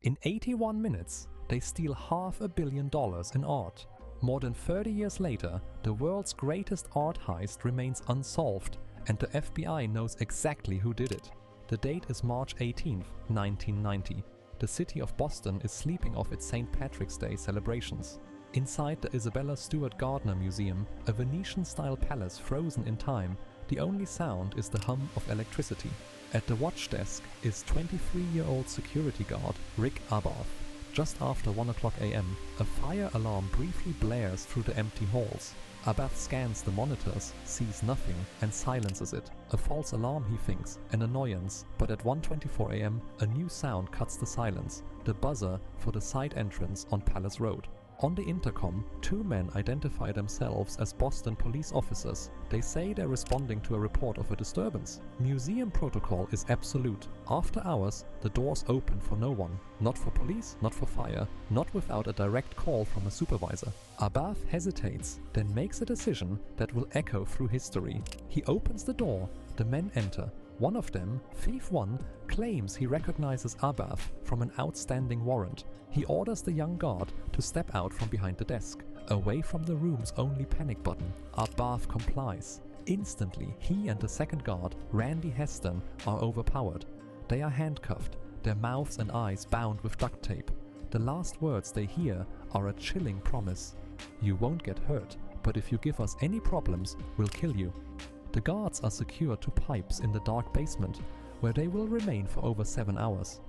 In 81 minutes, they steal $500 million in art. More than 30 years later, the world's greatest art heist remains unsolved, and the FBI knows exactly who did it. The date is March 18, 1990. The city of Boston is sleeping off its St. Patrick's Day celebrations. Inside the Isabella Stewart Gardner Museum, a Venetian-style palace frozen in time, the only sound is the hum of electricity. At the watch desk is 23-year-old security guard Rick Abarth. Just after 1 o'clock a.m., a fire alarm briefly blares through the empty halls. Abarth scans the monitors, sees nothing, and silences it. A false alarm, he thinks, an annoyance, but at 1:24 a.m. a new sound cuts the silence, the buzzer for the side entrance on Palace Road. On the intercom, two men identify themselves as Boston police officers. They say they're responding to a report of a disturbance. Museum protocol is absolute. After hours, the doors open for no one. Not for police, not for fire, not without a direct call from a supervisor. Abarth hesitates, then makes a decision that will echo through history. He opens the door, the men enter. One of them, Thief 1, claims he recognizes Abarth from an outstanding warrant. He orders the young guard to step out from behind the desk, away from the room's only panic button. Abarth complies. Instantly, he and the second guard, Randy Heston, are overpowered. They are handcuffed, their mouths and eyes bound with duct tape. The last words they hear are a chilling promise. "You won't get hurt, but if you give us any problems, we'll kill you." The guards are secured to pipes in the dark basement, where they will remain for over 7 hours.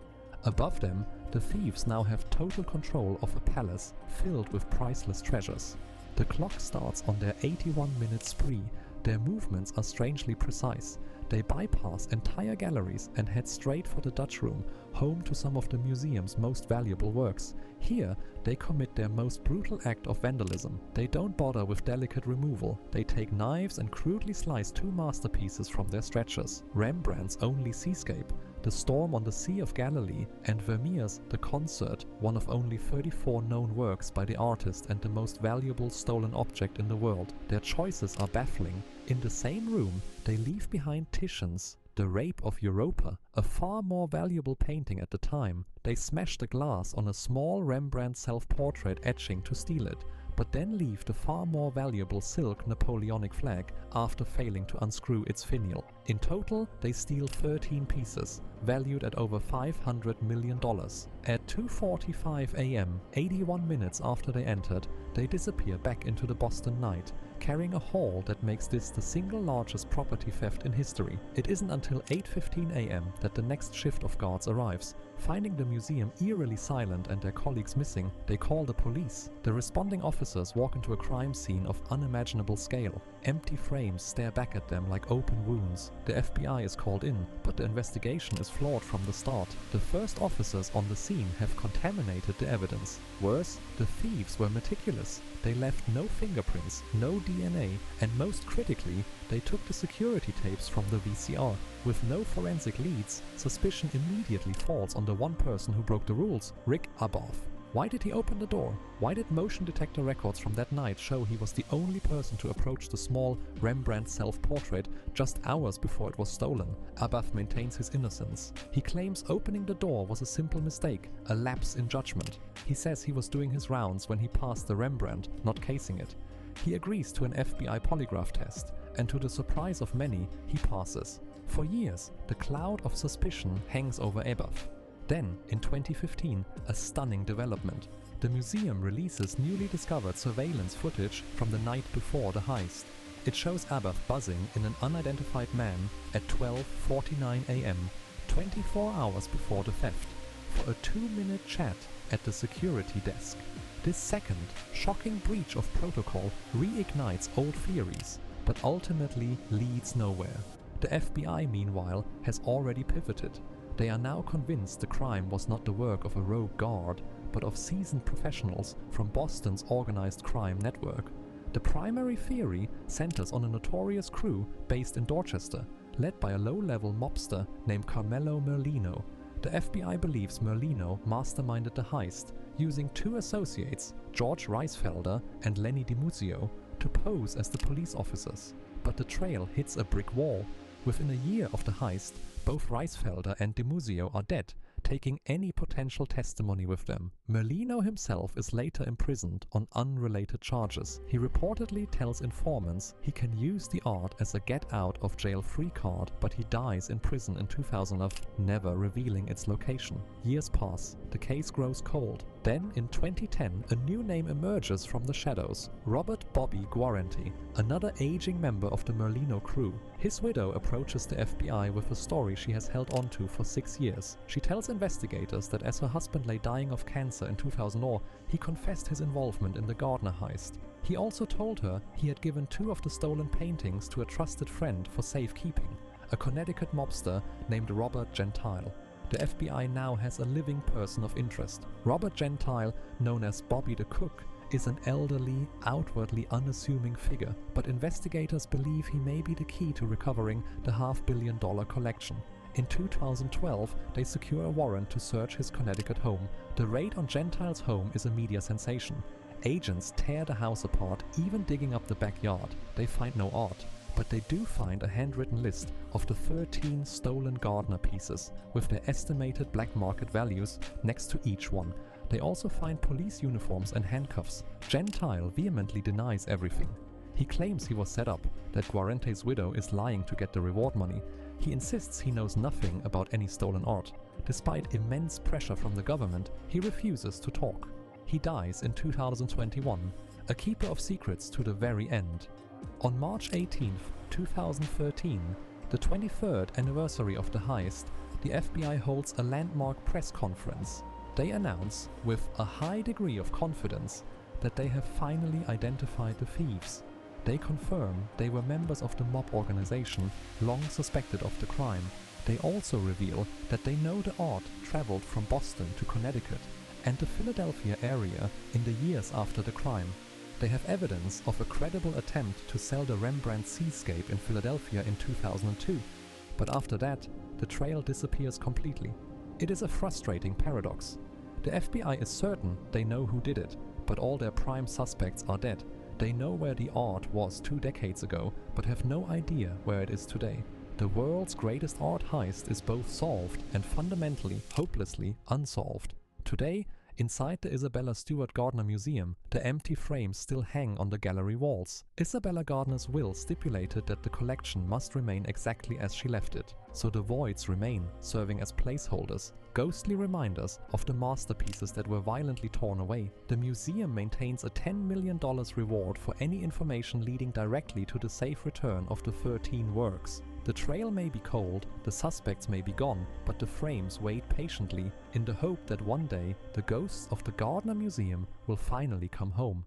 Above them, the thieves now have total control of a palace filled with priceless treasures. The clock starts on their 81-minute spree. Their movements are strangely precise. They bypass entire galleries and head straight for the Dutch Room, home to some of the museum's most valuable works. Here, they commit their most brutal act of vandalism. They don't bother with delicate removal. They take knives and crudely slice two masterpieces from their stretchers: Rembrandt's Only Seascape, The Storm on the Sea of Galilee, and Vermeer's The Concert, one of only 34 known works by the artist and the most valuable stolen object in the world. Their choices are baffling. In the same room, they leave behind Titian's The Rape of Europa, a far more valuable painting at the time. They smash the glass on a small Rembrandt self-portrait etching to steal it, but then leave the far more valuable silk Napoleonic flag after failing to unscrew its finial. In total, they steal 13 pieces, valued at over $500 million. At 2:45 a.m., 81 minutes after they entered, they disappear back into the Boston night, carrying a haul that makes this the single largest property theft in history. It isn't until 8:15 a.m. that the next shift of guards arrives. Finding the museum eerily silent and their colleagues missing, they call the police. The responding officers walk into a crime scene of unimaginable scale. Empty frames stare back at them like open wounds. The FBI is called in, but the investigation is flawed from the start. The first officers on the scene have contaminated the evidence. Worse, the thieves were meticulous. They left no fingerprints, no DNA, and most critically, they took the security tapes from the VCR. With no forensic leads, suspicion immediately falls on the one person who broke the rules, Rick Abarth. Why did he open the door? Why did motion detector records from that night show he was the only person to approach the small Rembrandt self-portrait just hours before it was stolen? Abarth maintains his innocence. He claims opening the door was a simple mistake, a lapse in judgment. He says he was doing his rounds when he passed the Rembrandt, not casing it. He agrees to an FBI polygraph test, and to the surprise of many, he passes. For years, the cloud of suspicion hangs over Abarth. Then, in 2015, a stunning development. The museum releases newly discovered surveillance footage from the night before the heist. It shows Abarth buzzing in an unidentified man at 12:49 a.m., 24 hours before the theft, for a 2-minute chat at the security desk. This second, shocking breach of protocol reignites old theories, but ultimately leads nowhere. The FBI, meanwhile, has already pivoted. They are now convinced the crime was not the work of a rogue guard, but of seasoned professionals from Boston's organized crime network. The primary theory centers on a notorious crew based in Dorchester, led by a low-level mobster named Carmelo Merlino. The FBI believes Merlino masterminded the heist, using two associates, George Reisfelder and Lenny DiMuzio, to pose as the police officers. But the trail hits a brick wall. Within a year of the heist, both Reisfelder and DiMuzio are dead, taking any potential testimony with them. Merlino himself is later imprisoned on unrelated charges. He reportedly tells informants he can use the art as a get-out-of-jail-free card, but he dies in prison in 2011, never revealing its location. Years pass. The case grows cold. Then, in 2010, a new name emerges from the shadows: Robert Bobby Guarente, another aging member of the Merlino crew. His widow approaches the FBI with a story she has held onto for 6 years. She tells investigators that as her husband lay dying of cancer in 2004, he confessed his involvement in the Gardner heist. He also told her he had given 2 of the stolen paintings to a trusted friend for safekeeping, a Connecticut mobster named Robert Gentile. The FBI now has a living person of interest. Robert Gentile, known as Bobby the Cook, is an elderly, outwardly unassuming figure, but investigators believe he may be the key to recovering the $500 million collection. In 2012, they secure a warrant to search his Connecticut home. The raid on Gentile's home is a media sensation. Agents tear the house apart, even digging up the backyard. They find no art, but they do find a handwritten list of the 13 stolen Gardner pieces, with their estimated black market values next to each one. They also find police uniforms and handcuffs. Gentile vehemently denies everything. He claims he was set up, that Guarente's widow is lying to get the reward money. He insists he knows nothing about any stolen art. Despite immense pressure from the government, he refuses to talk. He dies in 2021, a keeper of secrets to the very end. On March 18, 2013, the 23rd anniversary of the heist, the FBI holds a landmark press conference. They announce, with a high degree of confidence, that they have finally identified the thieves. They confirm they were members of the mob organization long suspected of the crime. They also reveal that they know the art traveled from Boston to Connecticut and the Philadelphia area in the years after the crime. They have evidence of a credible attempt to sell the Rembrandt seascape in Philadelphia in 2002, but after that, the trail disappears completely. It is a frustrating paradox. The FBI is certain they know who did it, but all their prime suspects are dead. They know where the art was 2 decades ago, but have no idea where it is today. The world's greatest art heist is both solved and fundamentally, hopelessly unsolved. Today, inside the Isabella Stewart Gardner Museum, the empty frames still hang on the gallery walls. Isabella Gardner's will stipulated that the collection must remain exactly as she left it, so the voids remain, serving as placeholders, ghostly reminders of the masterpieces that were violently torn away. The museum maintains a $10 million reward for any information leading directly to the safe return of the 13 works. The trail may be cold, the suspects may be gone, but the frames wait patiently in the hope that one day the ghosts of the Gardner Museum will finally come home.